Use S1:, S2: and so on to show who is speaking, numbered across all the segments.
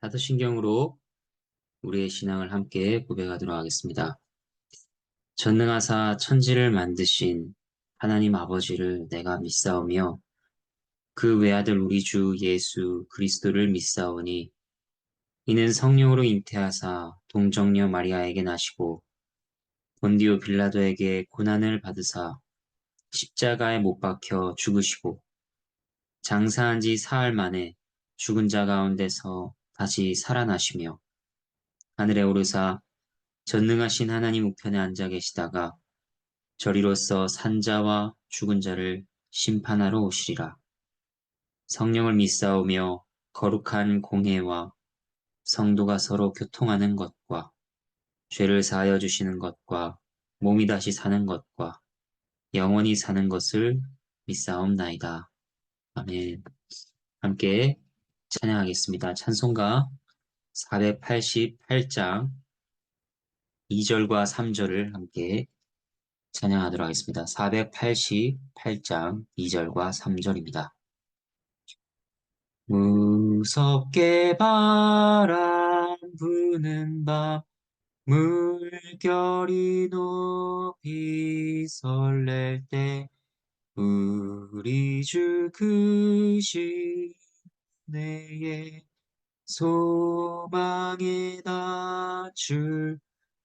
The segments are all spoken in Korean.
S1: 사도신경으로 우리의 신앙을 함께 고백하도록 하겠습니다. 전능하사 천지를 만드신 하나님 아버지를 내가 믿사오며 그 외아들 우리 주 예수 그리스도를 믿사오니 이는 성령으로 잉태하사 동정녀 마리아에게 나시고 본디오 빌라도에게 고난을 받으사 십자가에 못 박혀 죽으시고 장사한 지 사흘 만에 죽은 자 가운데서 다시 살아나시며 하늘에 오르사 전능하신 하나님 우편에 앉아 계시다가 저리로서 산자와 죽은 자를 심판하러 오시리라. 성령을 믿사오며 거룩한 공회와 성도가 서로 교통하는 것과 죄를 사하여 주시는 것과 몸이 다시 사는 것과 영원히 사는 것을 믿사옵나이다. 아멘. 함께 찬양하겠습니다. 찬송가 488장 2절과 3절을 함께 찬양하도록 하겠습니다. 488장 2절과 3절입니다. 무섭게 바람 부는 밤 물결이 높이 설렐 때 우리 주 그 시내에 소망에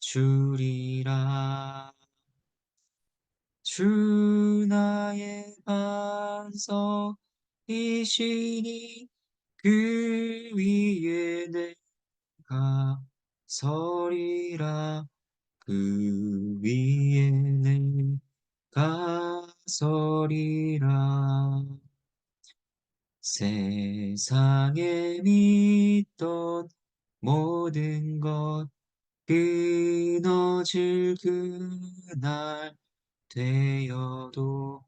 S1: 주리라. 주 나의 반석이시니 그 위에 내가 서리라. 그 위에 내가 서리라. 세상에 믿던 모든 것 끊어질 그날 되어도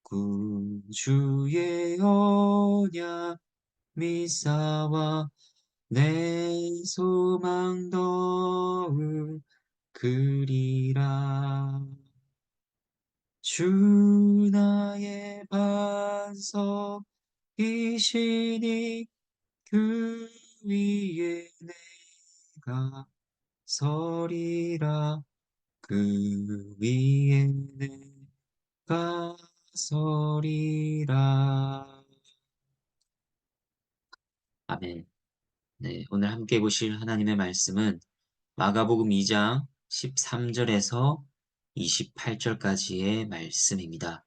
S1: 구주의 언약 미사와 내 소망 더욱 그리라. 주 나의 반석이시니 그 위에 내가 서리라. 그 위에 내가 서리라. 아멘. 네, 오늘 함께 보실 하나님의 말씀은 마가복음 2장 13절에서 28절까지의 말씀입니다.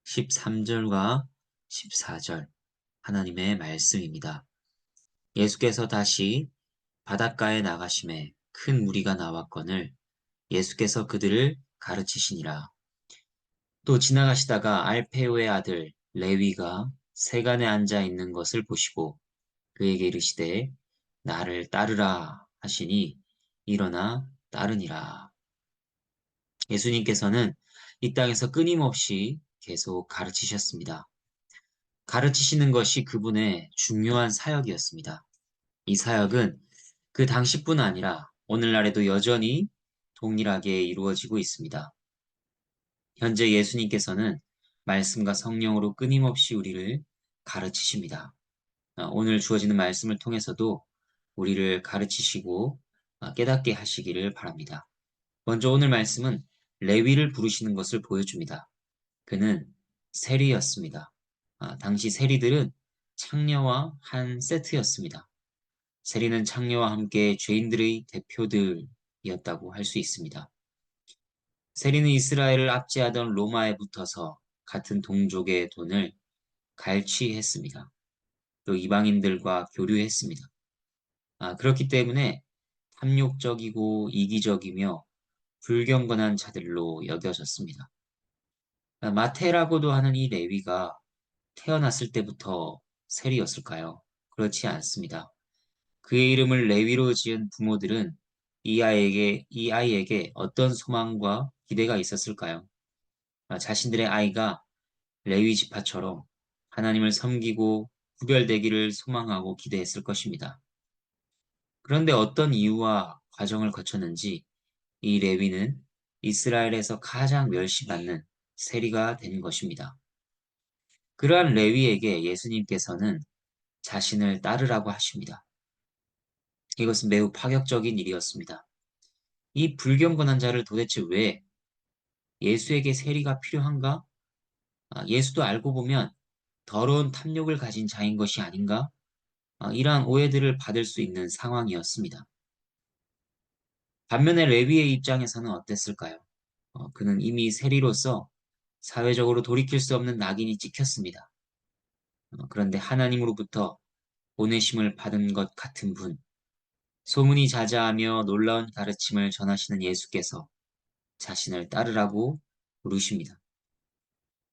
S1: 13절과 14절 하나님의 말씀입니다. 예수께서 다시 바닷가에 나가심에 큰 무리가 나왔거늘 예수께서 그들을 가르치시니라. 또 지나가시다가 알페오의 아들 레위가 세간에 앉아 있는 것을 보시고 그에게 이르시되 나를 따르라 하시니 일어나 따르니라. 예수님께서는 이 땅에서 끊임없이 계속 가르치셨습니다. 가르치시는 것이 그분의 중요한 사역이었습니다. 이 사역은 그 당시뿐 아니라 오늘날에도 여전히 동일하게 이루어지고 있습니다. 현재 예수님께서는 말씀과 성령으로 끊임없이 우리를 가르치십니다. 오늘 주어지는 말씀을 통해서도 우리를 가르치시고 깨닫게 하시기를 바랍니다. 먼저 오늘 말씀은 레위를 부르시는 것을 보여줍니다. 그는 세리였습니다. 당시 세리들은 창녀와 한 세트였습니다. 세리는 창녀와 함께 죄인들의 대표들이었다고 할 수 있습니다. 세리는 이스라엘을 압제하던 로마에 붙어서 같은 동족의 돈을 갈취했습니다. 또 이방인들과 교류했습니다. 그렇기 때문에 탐욕적이고 이기적이며 불경건한 자들로 여겨졌습니다. 마태라고도 하는 이 레위가 태어났을 때부터 세리였을까요? 그렇지 않습니다. 그의 이름을 레위로 지은 부모들은 이 아이에게 어떤 소망과 기대가 있었을까요? 자신들의 아이가 레위 지파처럼 하나님을 섬기고 구별되기를 소망하고 기대했을 것입니다. 그런데 어떤 이유와 과정을 거쳤는지 이 레위는 이스라엘에서 가장 멸시받는 세리가 된 것입니다. 그러한 레위에게 예수님께서는 자신을 따르라고 하십니다. 이것은 매우 파격적인 일이었습니다. 이 불경건한 자를 도대체 왜 예수에게 세리가 필요한가? 예수도 알고 보면 더러운 탐욕을 가진 자인 것이 아닌가? 이러한 오해들을 받을 수 있는 상황이었습니다. 반면에 레위의 입장에서는 어땠을까요? 그는 이미 세리로서 사회적으로 돌이킬 수 없는 낙인이 찍혔습니다. 그런데 하나님으로부터 보내심을 받은 것 같은 분, 소문이 자자하며 놀라운 가르침을 전하시는 예수께서 자신을 따르라고 부르십니다.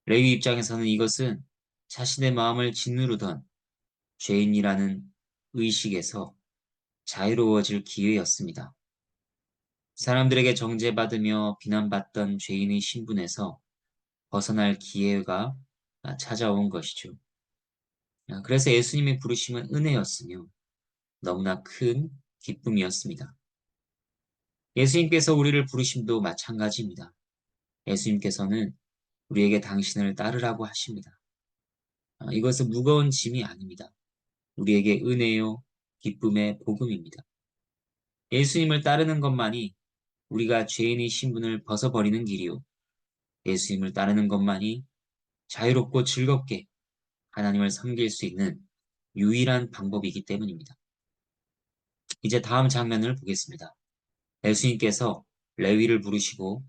S1: 레위 입장에서는 이것은 자신의 마음을 짓누르던 죄인이라는 의식에서 자유로워질 기회였습니다. 사람들에게 정죄받으며 비난받던 죄인의 신분에서 벗어날 기회가 찾아온 것이죠. 그래서 예수님의 부르심은 은혜였으며 너무나 큰 기쁨이었습니다. 예수님께서 우리를 부르심도 마찬가지입니다. 예수님께서는 우리에게 당신을 따르라고 하십니다. 이것은 무거운 짐이 아닙니다. 우리에게 은혜요, 기쁨의 복음입니다. 예수님을 따르는 것만이 우리가 죄인의 신분을 벗어버리는 길이요. 예수님을 따르는 것만이 자유롭고 즐겁게 하나님을 섬길 수 있는 유일한 방법이기 때문입니다. 이제 다음 장면을 보겠습니다. 예수님께서 레위를 부르시고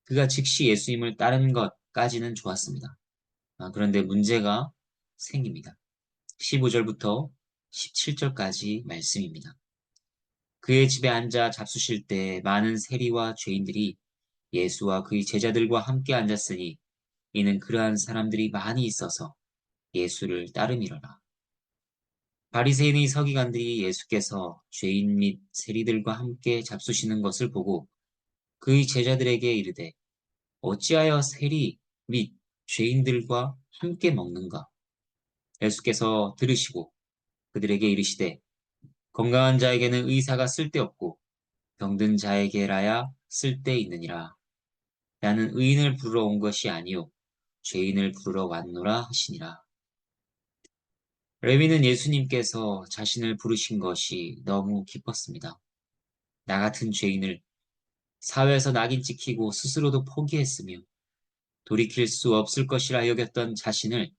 S1: 그가 즉시 예수님을 따르는 것까지는 좋았습니다. 그런데 문제가 생깁니다. 15절부터 17절까지 말씀입니다. 그의 집에 앉아 잡수실 때 많은 세리와 죄인들이 예수와 그의 제자들과 함께 앉았으니 이는 그러한 사람들이 많이 있어서 예수를 따름이러라. 바리새인의 서기관들이 예수께서 죄인 및 세리들과 함께 잡수시는 것을 보고 그의 제자들에게 이르되 어찌하여 세리 및 죄인들과 함께 먹는가? 예수께서 들으시고 그들에게 이르시되 건강한 자에게는 의사가 쓸데없고 병든 자에게라야 쓸데있느니라. 나는 의인을 부르러 온 것이 아니요 죄인을 부르러 왔노라 하시니라. 레위는 예수님께서 자신을 부르신 것이 너무 기뻤습니다. 나 같은 죄인을 사회에서 낙인 찍히고 스스로도 포기했으며 돌이킬 수 없을 것이라 여겼던 자신을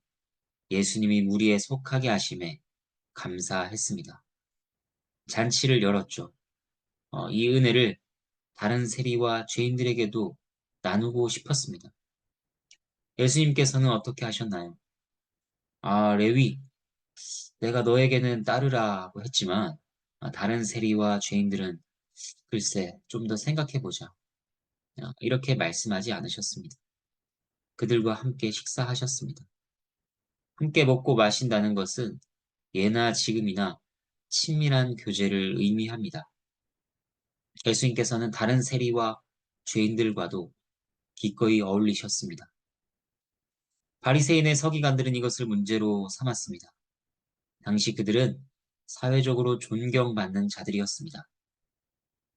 S1: 예수님이 무리에 속하게 하심에 감사했습니다. 잔치를 열었죠. 이 은혜를 다른 세리와 죄인들에게도 나누고 싶었습니다. 예수님께서는 어떻게 하셨나요? 레위, 내가 너에게는 따르라고 했지만 다른 세리와 죄인들은 글쎄 좀 더 생각해보자. 이렇게 말씀하지 않으셨습니다. 그들과 함께 식사하셨습니다. 함께 먹고 마신다는 것은 예나 지금이나 친밀한 교제를 의미합니다. 예수님께서는 다른 세리와 죄인들과도 기꺼이 어울리셨습니다. 바리새인의 서기관들은 이것을 문제로 삼았습니다. 당시 그들은 사회적으로 존경받는 자들이었습니다.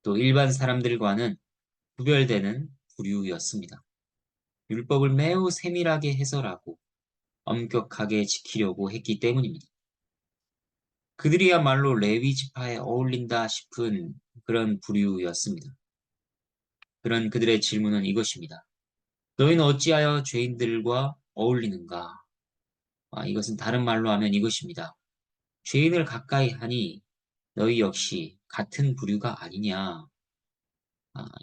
S1: 또 일반 사람들과는 구별되는 부류였습니다. 율법을 매우 세밀하게 해설하고 엄격하게 지키려고 했기 때문입니다. 그들이야말로 레위 지파에 어울린다 싶은 그런 부류였습니다. 그런 그들의 질문은 이것입니다. 너희는 어찌하여 죄인들과 어울리는가? 이것은 다른 말로 하면 이것입니다. 죄인을 가까이 하니 너희 역시 같은 부류가 아니냐?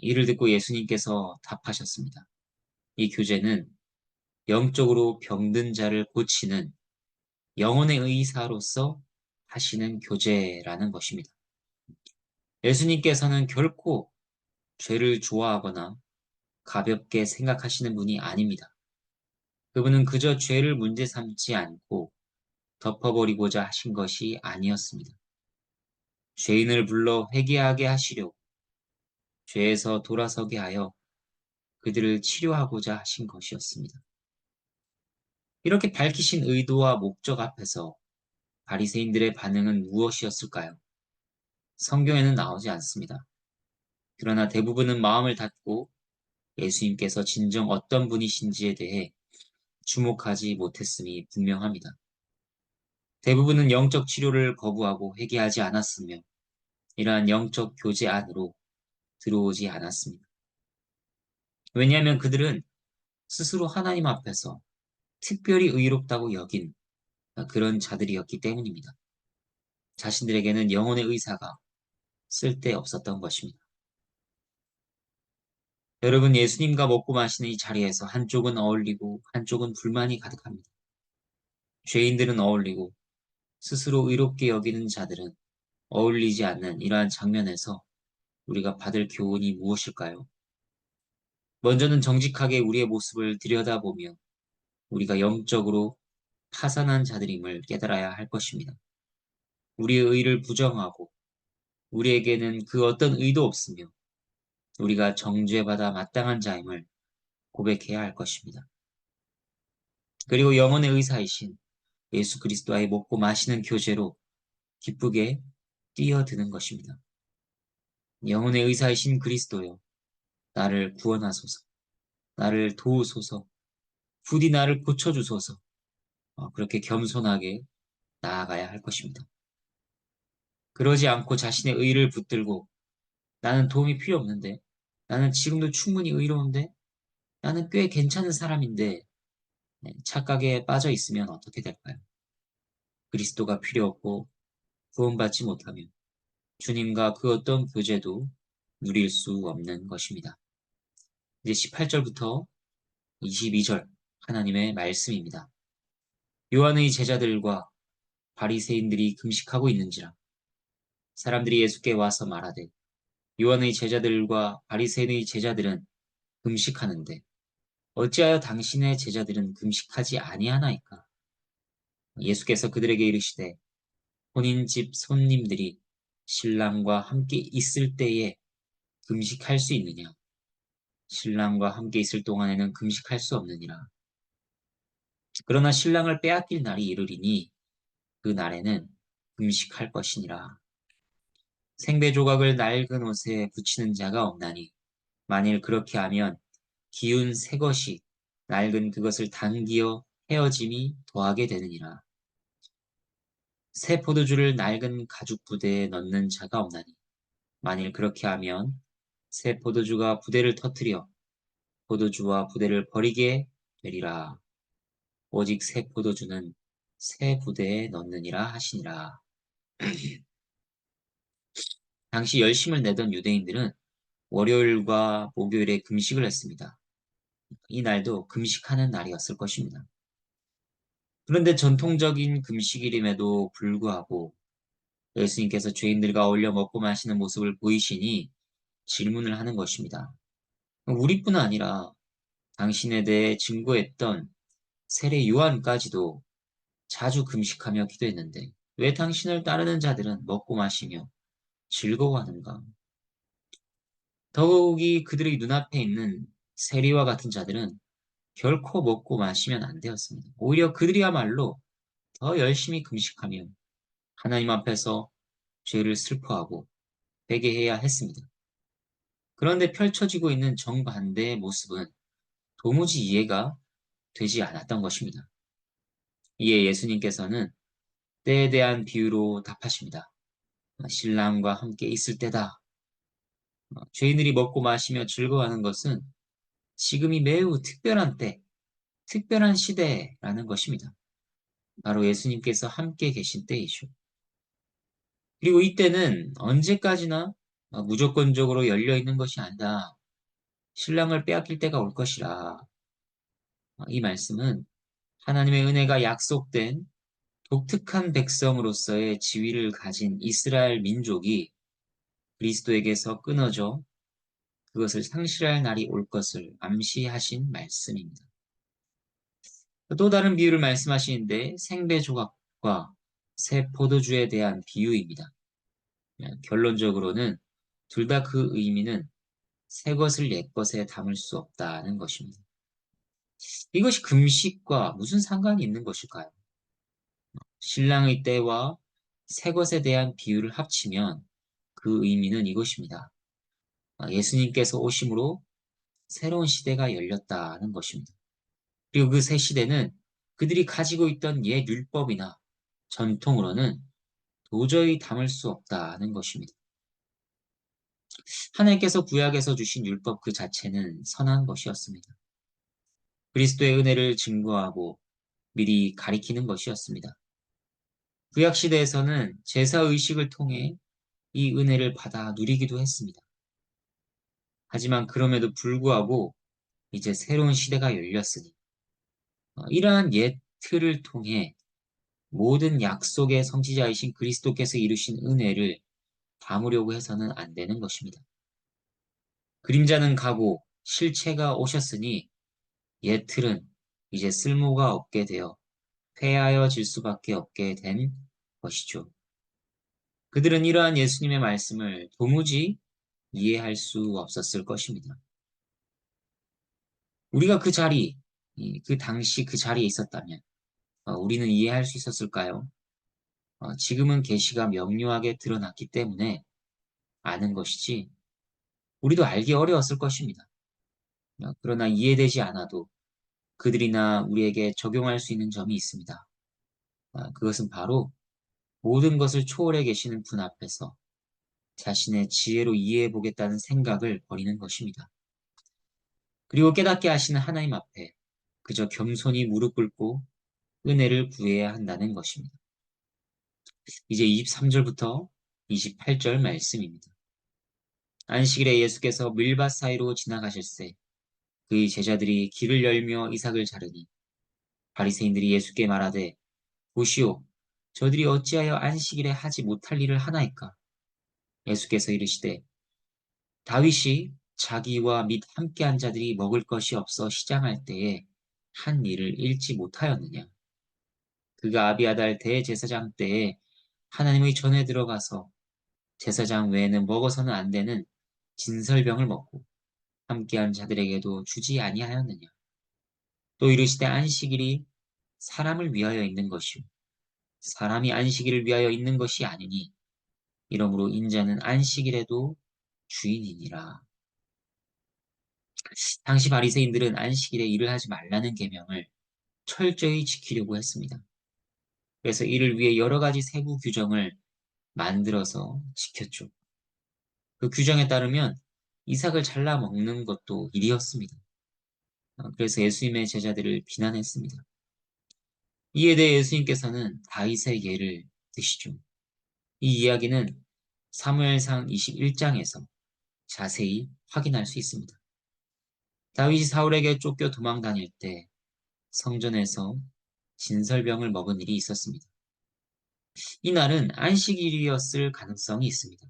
S1: 이를 듣고 예수님께서 답하셨습니다. 이 교제는 영적으로 병든 자를 고치는 영혼의 의사로서 하시는 교제라는 것입니다. 예수님께서는 결코 죄를 좋아하거나 가볍게 생각하시는 분이 아닙니다. 그분은 그저 죄를 문제 삼지 않고 덮어버리고자 하신 것이 아니었습니다. 죄인을 불러 회개하게 하시려고 죄에서 돌아서게 하여 그들을 치료하고자 하신 것이었습니다. 이렇게 밝히신 의도와 목적 앞에서 바리새인들의 반응은 무엇이었을까요? 성경에는 나오지 않습니다. 그러나 대부분은 마음을 닫고 예수님께서 진정 어떤 분이신지에 대해 주목하지 못했음이 분명합니다. 대부분은 영적 치료를 거부하고 회개하지 않았으며 이러한 영적 교제 안으로 들어오지 않았습니다. 왜냐하면 그들은 스스로 하나님 앞에서 특별히 의롭다고 여긴 그런 자들이었기 때문입니다. 자신들에게는 영혼의 의사가 쓸데없었던 것입니다. 여러분, 예수님과 먹고 마시는 이 자리에서 한쪽은 어울리고 한쪽은 불만이 가득합니다. 죄인들은 어울리고 스스로 의롭게 여기는 자들은 어울리지 않는 이러한 장면에서 우리가 받을 교훈이 무엇일까요? 먼저는 정직하게 우리의 모습을 들여다보며 우리가 영적으로 파산한 자들임을 깨달아야 할 것입니다. 우리의 의를 부정하고 우리에게는 그 어떤 의도 없으며 우리가 정죄받아 마땅한 자임을 고백해야 할 것입니다. 그리고 영혼의 의사이신 예수 그리스도와의 먹고 마시는 교제로 기쁘게 뛰어드는 것입니다. 영혼의 의사이신 그리스도여, 나를 구원하소서, 나를 도우소서, 부디 나를 고쳐주소서. 그렇게 겸손하게 나아가야 할 것입니다. 그러지 않고 자신의 의를 붙들고 나는 도움이 필요 없는데, 나는 지금도 충분히 의로운데, 나는 꽤 괜찮은 사람인데 착각에 빠져 있으면 어떻게 될까요? 그리스도가 필요 없고 구원받지 못하면 주님과 그 어떤 교제도 누릴 수 없는 것입니다. 이제 18절부터 22절 하나님의 말씀입니다. 요한의 제자들과 바리새인들이 금식하고 있는지라 사람들이 예수께 와서 말하되 요한의 제자들과 바리새인의 제자들은 금식하는데 어찌하여 당신의 제자들은 금식하지 아니하나이까? 예수께서 그들에게 이르시되 혼인 집 손님들이 신랑과 함께 있을 때에 금식할 수 있느냐? 신랑과 함께 있을 동안에는 금식할 수 없느니라. 그러나 신랑을 빼앗길 날이 이르리니 그 날에는 금식할 것이니라. 생배 조각을 낡은 옷에 붙이는 자가 없나니 만일 그렇게 하면 기운 새 것이 낡은 그것을 당기어 헤어짐이 더하게 되느니라. 새 포도주를 낡은 가죽 부대에 넣는 자가 없나니 만일 그렇게 하면 새 포도주가 부대를 터뜨려 포도주와 부대를 버리게 되리라. 오직 새 포도주는 새 부대에 넣느니라 하시니라. 당시 열심을 내던 유대인들은 월요일과 목요일에 금식을 했습니다. 이 날도 금식하는 날이었을 것입니다. 그런데 전통적인 금식일임에도 불구하고 예수님께서 죄인들과 어울려 먹고 마시는 모습을 보이시니 질문을 하는 것입니다. 우리뿐 아니라 당신에 대해 증거했던 세례 요한까지도 자주 금식하며 기도했는데 왜 당신을 따르는 자들은 먹고 마시며 즐거워하는가? 더욱이 그들의 눈앞에 있는 세리와 같은 자들은 결코 먹고 마시면 안 되었습니다. 오히려 그들이야말로 더 열심히 금식하며 하나님 앞에서 죄를 슬퍼하고 회개해야 했습니다. 그런데 펼쳐지고 있는 정반대의 모습은 도무지 이해가 되지 않았던 것입니다. 이에 예수님께서는 때에 대한 비유로 답하십니다. 신랑과 함께 있을 때다. 죄인들이 먹고 마시며 즐거워하는 것은 지금이 매우 특별한 때, 특별한 시대라는 것입니다. 바로 예수님께서 함께 계신 때이죠. 그리고 이때는 언제까지나 무조건적으로 열려 있는 것이 아니라 신랑을 빼앗길 때가 올 것이라. 이 말씀은 하나님의 은혜가 약속된 독특한 백성으로서의 지위를 가진 이스라엘 민족이 그리스도에게서 끊어져 그것을 상실할 날이 올 것을 암시하신 말씀입니다. 또 다른 비유를 말씀하시는데 생배 조각과 새 포도주에 대한 비유입니다. 결론적으로는 둘 다 그 의미는 새 것을 옛 것에 담을 수 없다는 것입니다. 이것이 금식과 무슨 상관이 있는 것일까요? 신랑의 때와 새 것에 대한 비유를 합치면 그 의미는 이것입니다. 예수님께서 오심으로 새로운 시대가 열렸다는 것입니다. 그리고 그 새 시대는 그들이 가지고 있던 옛 율법이나 전통으로는 도저히 담을 수 없다는 것입니다. 하나님께서 구약에서 주신 율법 그 자체는 선한 것이었습니다. 그리스도의 은혜를 증거하고 미리 가리키는 것이었습니다. 구약 시대에서는 제사 의식을 통해 이 은혜를 받아 누리기도 했습니다. 하지만 그럼에도 불구하고 이제 새로운 시대가 열렸으니 이러한 옛 틀을 통해 모든 약속의 성취자이신 그리스도께서 이루신 은혜를 담으려고 해서는 안 되는 것입니다. 그림자는 가고 실체가 오셨으니 옛 틀은 이제 쓸모가 없게 되어 폐하여질 수밖에 없게 된 것이죠. 그들은 이러한 예수님의 말씀을 도무지 이해할 수 없었을 것입니다. 우리가 그 당시 그 자리에 있었다면 우리는 이해할 수 있었을까요? 지금은 계시가 명료하게 드러났기 때문에 아는 것이지 우리도 알기 어려웠을 것입니다. 그러나 이해되지 않아도 그들이나 우리에게 적용할 수 있는 점이 있습니다. 그것은 바로 모든 것을 초월해 계시는 분 앞에서 자신의 지혜로 이해해 보겠다는 생각을 버리는 것입니다. 그리고 깨닫게 하시는 하나님 앞에 그저 겸손히 무릎 꿇고 은혜를 구해야 한다는 것입니다. 이제 23절부터 28절 말씀입니다. 안식일에 예수께서 밀밭 사이로 지나가실새 그의 제자들이 길을 열며 이삭을 자르니 바리새인들이 예수께 말하되 보시오 저들이 어찌하여 안식일에 하지 못할 일을 하나이까 예수께서 이르시되 다윗이 자기와 및 함께한 자들이 먹을 것이 없어 시장할 때에 한 일을 잃지 못하였느냐 그가 아비아달 대제사장 때에 하나님의 전에 들어가서 제사장 외에는 먹어서는 안 되는 진설병을 먹고 함께한 자들에게도 주지 아니하였느냐 또 이르시되 안식일이 사람을 위하여 있는 것이요 사람이 안식일을 위하여 있는 것이 아니니 이러므로 인자는 안식일에도 주인이니라. 당시 바리새인들은 안식일에 일을 하지 말라는 계명을 철저히 지키려고 했습니다. 그래서 이를 위해 여러 가지 세부 규정을 만들어서 지켰죠. 그 규정에 따르면 이삭을 잘라 먹는 것도 일이었습니다. 그래서 예수님의 제자들을 비난했습니다. 이에 대해 예수님께서는 다윗의 예를 드시죠. 이 이야기는 사무엘상 21장에서 자세히 확인할 수 있습니다. 다윗이 사울에게 쫓겨 도망 다닐 때 성전에서 진설병을 먹은 일이 있었습니다. 이날은 안식일이었을 가능성이 있습니다.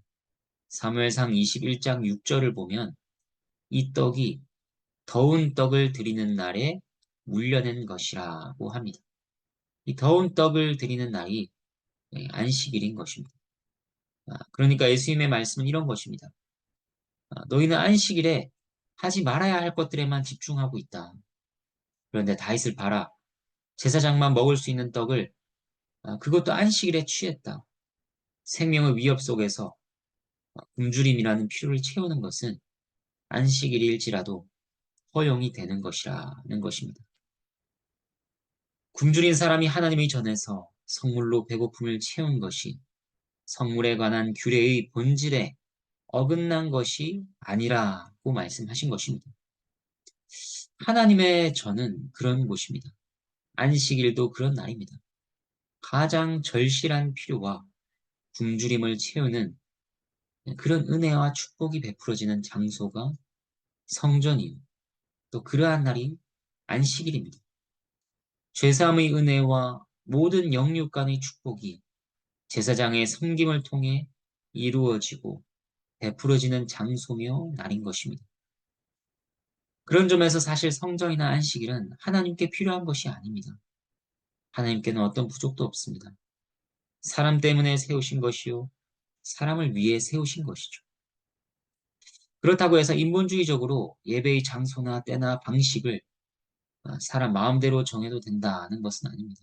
S1: 사무엘상 21장 6절을 보면 이 떡이 더운 떡을 드리는 날에 물려낸 것이라고 합니다. 이 더운 떡을 드리는 날이 안식일인 것입니다. 그러니까 예수님의 말씀은 이런 것입니다. 너희는 안식일에 하지 말아야 할 것들에만 집중하고 있다. 그런데 다윗을 봐라. 제사장만 먹을 수 있는 떡을 그것도 안식일에 취했다. 생명의 위협 속에서 굶주림이라는 필요를 채우는 것은 안식일일지라도 허용이 되는 것이라는 것입니다. 굶주린 사람이 하나님의 전에서 성물로 배고픔을 채운 것이 성물에 관한 규례의 본질에 어긋난 것이 아니라고 말씀하신 것입니다. 하나님의 전은 그런 곳입니다. 안식일도 그런 날입니다. 가장 절실한 필요와 굶주림을 채우는 그런 은혜와 축복이 베풀어지는 장소가 성전이요. 또 그러한 날이 안식일입니다. 죄사함의 은혜와 모든 영육 간의 축복이 제사장의 섬김을 통해 이루어지고 베풀어지는 장소며 날인 것입니다. 그런 점에서 사실 성전이나 안식일은 하나님께 필요한 것이 아닙니다. 하나님께는 어떤 부족도 없습니다. 사람 때문에 세우신 것이요. 사람을 위해 세우신 것이죠. 그렇다고 해서 인본주의적으로 예배의 장소나 때나 방식을 사람 마음대로 정해도 된다는 것은 아닙니다.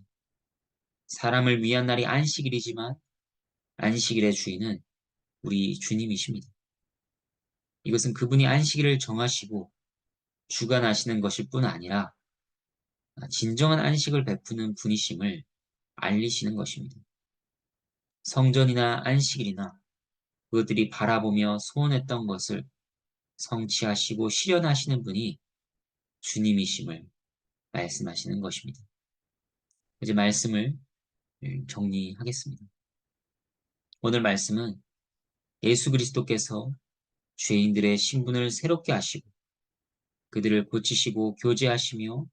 S1: 사람을 위한 날이 안식일이지만 안식일의 주인은 우리 주님이십니다. 이것은 그분이 안식일을 정하시고 주관하시는 것일 뿐 아니라 진정한 안식을 베푸는 분이심을 알리시는 것입니다. 성전이나 안식일이나 그것들이 바라보며 소원했던 것을 성취하시고 실현하시는 분이 주님이심을 말씀하시는 것입니다. 이제 말씀을 정리하겠습니다. 오늘 말씀은 예수 그리스도께서 죄인들의 신분을 새롭게 하시고 그들을 고치시고 교제하시며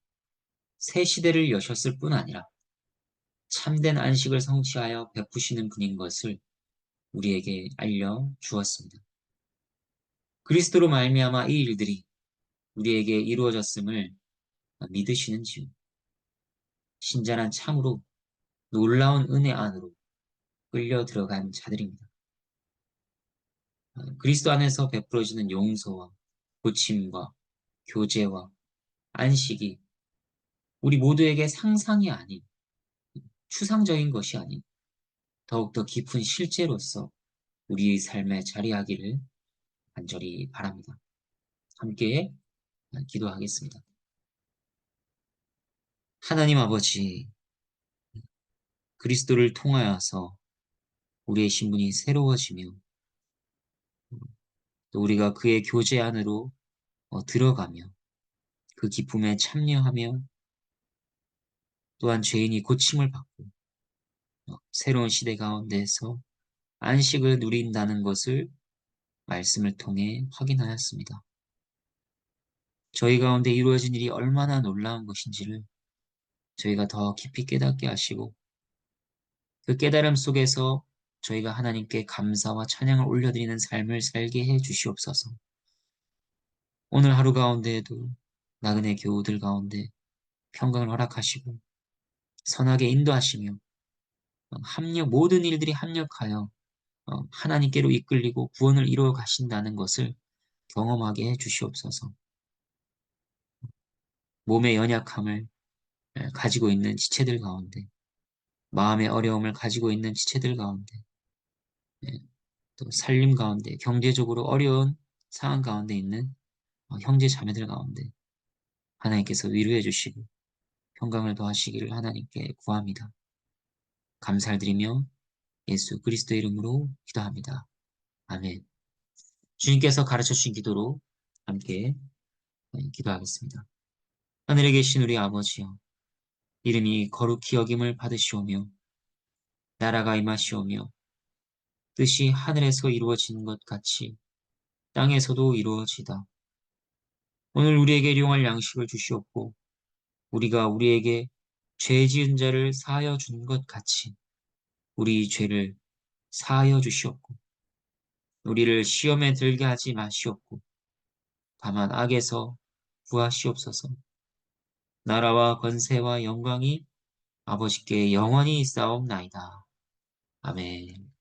S1: 새 시대를 여셨을 뿐 아니라 참된 안식을 성취하여 베푸시는 분인 것을 우리에게 알려 주었습니다. 그리스도로 말미암아 이 일들이 우리에게 이루어졌음을 믿으시는지요? 신자는 참으로 놀라운 은혜 안으로 끌려 들어간 자들입니다. 그리스도 안에서 베풀어지는 용서와 고침과 교제와 안식이 우리 모두에게 상상이 아닌 추상적인 것이 아닌 더욱더 깊은 실제로서 우리의 삶에 자리하기를 간절히 바랍니다. 함께 기도하겠습니다. 하나님 아버지, 그리스도를 통하여서 우리의 신분이 새로워지며 또 우리가 그의 교제 안으로 들어가며 그 기쁨에 참여하며 또한 죄인이 고침을 받고 새로운 시대 가운데서 안식을 누린다는 것을 말씀을 통해 확인하였습니다. 저희 가운데 이루어진 일이 얼마나 놀라운 것인지를 저희가 더 깊이 깨닫게 하시고 그 깨달음 속에서 저희가 하나님께 감사와 찬양을 올려드리는 삶을 살게 해 주시옵소서. 오늘 하루 가운데에도 나그네 교우들 가운데 평강을 허락하시고 선하게 인도하시며 모든 일들이 합력하여 하나님께로 이끌리고 구원을 이루어 가신다는 것을 경험하게 해 주시옵소서. 몸의 연약함을 가지고 있는 지체들 가운데, 마음의 어려움을 가지고 있는 지체들 가운데, 예, 또 살림 가운데, 경제적으로 어려운 상황 가운데 있는 형제 자매들 가운데 하나님께서 위로해 주시고 평강을 더하시기를 하나님께 구합니다. 감사를 드리며 예수 그리스도의 이름으로 기도합니다. 아멘. 주님께서 가르쳐 주신 기도로 함께 기도하겠습니다. 하늘에 계신 우리 아버지여, 이름이 거룩히 여김을 받으시오며 나라가 임하시오며 뜻이 하늘에서 이루어지는 것 같이 땅에서도 이루어지다. 오늘 우리에게 일용할 양식을 주시옵고 우리가 우리에게 죄 지은 자를 사하여 준 것 같이 우리 죄를 사하여 주시옵고 우리를 시험에 들게 하지 마시옵고 다만 악에서 구하시옵소서. 나라와 권세와 영광이 아버지께 영원히 있사옵나이다. 아멘.